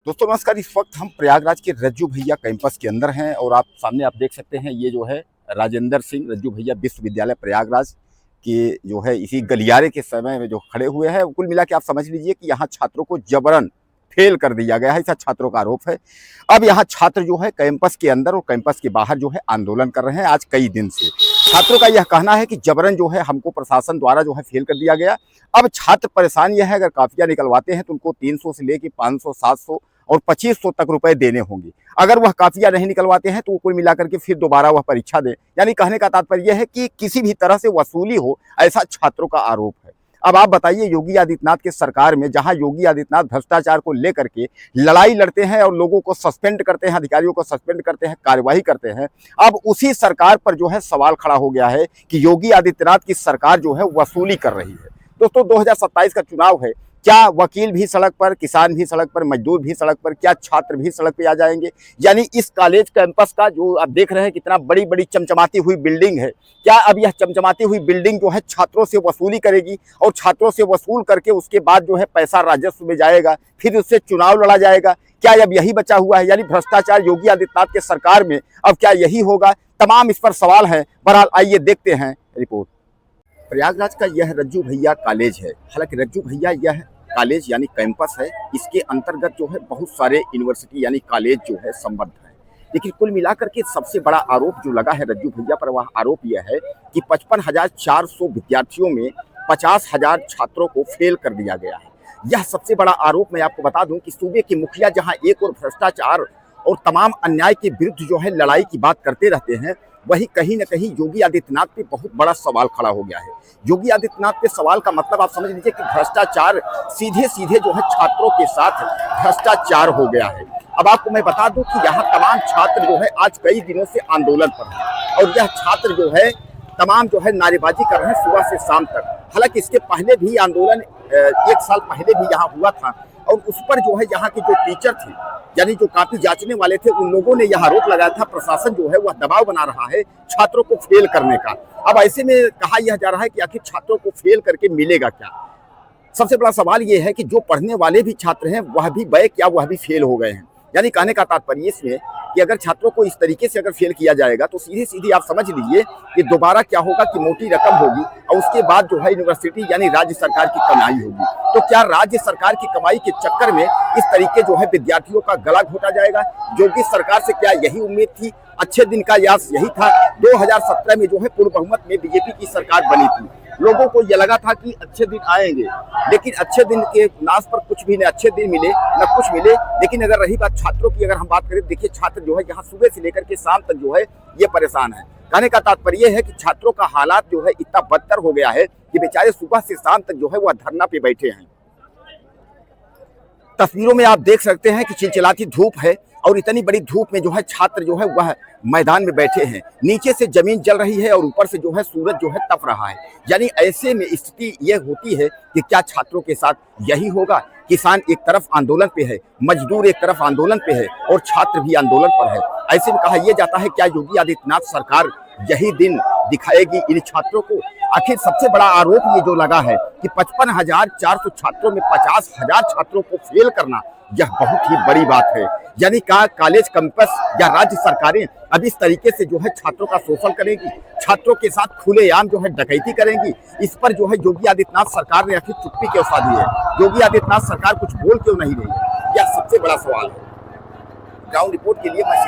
दोस्तों नमस्कार। इस वक्त हम प्रयागराज के रज्जू भैया कैंपस के अंदर हैं और आप सामने आप देख सकते हैं ये जो है राजेंद्र सिंह रज्जू भैया विश्वविद्यालय प्रयागराज के जो है इसी गलियारे के समय में जो खड़े हुए हैं। कुल मिला के आप समझ लीजिए कि यहाँ छात्रों को जबरन फेल कर दिया गया है, ऐसा छात्रों का आरोप है। अब यहाँ छात्र जो है कैंपस के अंदर और कैंपस के बाहर जो है आंदोलन कर रहे हैं आज कई दिन से। छात्रों का यह कहना है कि जबरन जो है हमको प्रशासन द्वारा जो है फेल कर दिया गया। अब छात्र परेशान यह है, अगर काफिया निकलवाते हैं तो उनको 300 से लेकर 500, 700 और 2500 तक रुपए देने होंगे। अगर वह काफिया नहीं निकलवाते हैं तो कुल मिलाकर के फिर दोबारा वह परीक्षा दें। यानी कहने का तात्पर्य यह है कि किसी भी तरह से वसूली हो, ऐसा छात्रों का आरोप है। अब आप बताइए, योगी आदित्यनाथ के सरकार में जहां योगी आदित्यनाथ भ्रष्टाचार को लेकर के लड़ाई लड़ते हैं और लोगों को सस्पेंड करते हैं, अधिकारियों को सस्पेंड करते हैं, कार्यवाही करते हैं, अब उसी सरकार पर जो है सवाल खड़ा हो गया है कि योगी आदित्यनाथ की सरकार जो है वसूली कर रही है। दोस्तों 2027 का चुनाव है, क्या वकील भी सड़क पर, किसान भी सड़क पर, मजदूर भी सड़क पर, क्या छात्र भी सड़क पे आ जाएंगे? यानी इस कॉलेज कैंपस का जो आप देख रहे हैं कितना बड़ी बड़ी चमचमाती हुई बिल्डिंग है, क्या अब यह चमचमाती हुई बिल्डिंग जो है छात्रों से वसूली करेगी और छात्रों से वसूल करके उसके बाद जो है पैसा राजस्व में जाएगा, फिर उससे चुनाव लड़ा जाएगा? क्या अब यही बचा हुआ है? यानी भ्रष्टाचार योगी आदित्यनाथ के सरकार में अब क्या यही होगा? तमाम इस पर सवाल है। बहरहाल आइए देखते हैं रिपोर्ट। प्रयागराज का यह रज्जू भैया कॉलेज है। हालांकि रज्जू भैया यह कॉलेज यानी कैंपस है, इसके अंतर्गत जो है बहुत सारे यूनिवर्सिटी यानी कॉलेज जो है संबद्ध है। लेकिन कुल मिलाकर के सबसे बड़ा आरोप जो लगा है रज्जू भैया पर, वह आरोप यह है कि 55,400 विद्यार्थियों में 50,000 छात्रों को फेल कर दिया गया है। यह सबसे बड़ा आरोप। मैं आपको बता दूं कि सूबे के मुखिया जहां एक और भ्रष्टाचार और तमाम अन्याय के विरुद्ध जो है लड़ाई की बात करते रहते हैं, वही कहीं न कहीं योगी आदित्यनाथ पे बहुत बड़ा सवाल खड़ा हो गया है। योगी आदित्यनाथ पे सवाल का मतलब आप समझ लीजिए कि भ्रष्टाचार सीधे सीधे जो है छात्रों के साथ भ्रष्टाचार हो गया है। अब आपको मैं बता दूं कि यहाँ तमाम छात्र जो है आज कई दिनों से आंदोलन पर हैं और यह छात्र जो है तमाम जो है नारेबाजी कर रहे हैं सुबह से शाम तक। हालांकि इसके पहले भी आंदोलन 1 साल पहले भी यहाँ हुआ था और उस पर जो है यहाँ के जो टीचर थे यानी जो काफी जांचने वाले थे, उन लोगों ने यह आरोप लगाया था प्रशासन जो है वह दबाव बना रहा है छात्रों को फेल करने का। अब ऐसे में कहा यह जा रहा है कि आखिर छात्रों को फेल करके मिलेगा क्या? सबसे बड़ा सवाल यह है कि जो पढ़ने वाले भी छात्र हैं वह भी बैक या वह भी फेल हो गए हैं। यानी कहने का तात्पर्य इसमें कि अगर छात्रों को इस तरीके से अगर फेल किया जाएगा तो सीधी सीधी आप समझ लीजिए कि दोबारा क्या होगा कि मोटी रकम होगी और उसके बाद जो है यूनिवर्सिटी यानी राज्य सरकार की कमाई होगी। तो क्या राज्य सरकार की कमाई के चक्कर में इस तरीके जो है विद्यार्थियों का गला घोटा जाएगा? योगी सरकार से क्या यही उम्मीद थी? अच्छे दिन का यास यही था। 2017 में जो है पूर्ण बहुमत में बीजेपी की सरकार बनी थी। लोगों को यह लगा था कि अच्छे दिन आएंगे, लेकिन अच्छे दिन के नाश पर कुछ भी न अच्छे दिन मिले न कुछ मिले। लेकिन अगर रही बात छात्रों की, अगर हम बात करें, देखिए छात्र जो है यहाँ सुबह से लेकर के शाम तक जो है ये परेशान है। कहने का तात्पर्य है कि छात्रों का हालात जो है इतना बदतर हो गया है कि बेचारे सुबह से शाम तक जो है वह धरना पे बैठे हैं। तस्वीरों में आप देख सकते हैं कि चिलचिलाती धूप है और इतनी बड़ी धूप में जो है छात्र जो है वह मैदान में बैठे हैं। नीचे से जमीन जल रही है और ऊपर से जो है सूरज जो है तप रहा है। यानी ऐसे में स्थिति यह होती है कि क्या छात्रों के साथ यही होगा? किसान एक तरफ आंदोलन पे है, मजदूर एक तरफ आंदोलन पे है और छात्र भी आंदोलन पर है। ऐसे में कहा यह जाता है क्या योगी आदित्यनाथ सरकार यही दिन दिखाएगी इन छात्रों को? आखिर सबसे बड़ा आरोप ये जो लगा है कि 55,400 छात्रों में 50,000 छात्रों को फेल करना, यह बहुत ही बड़ी बात है। यानी क्या कॉलेज कैंपस या राज्य सरकारें अब इस तरीके से जो है छात्रों का शोषण करेंगी, छात्रों के साथ खुलेआम जो है डकैती करेंगी? इस पर जो है योगी आदित्यनाथ सरकार ने आखिर चुप्पी क्यों साधी है? योगी आदित्यनाथ सरकार कुछ बोल क्यों नहीं रही है? यह सबसे बड़ा सवाल है। ग्राउंड रिपोर्ट के लिए मैं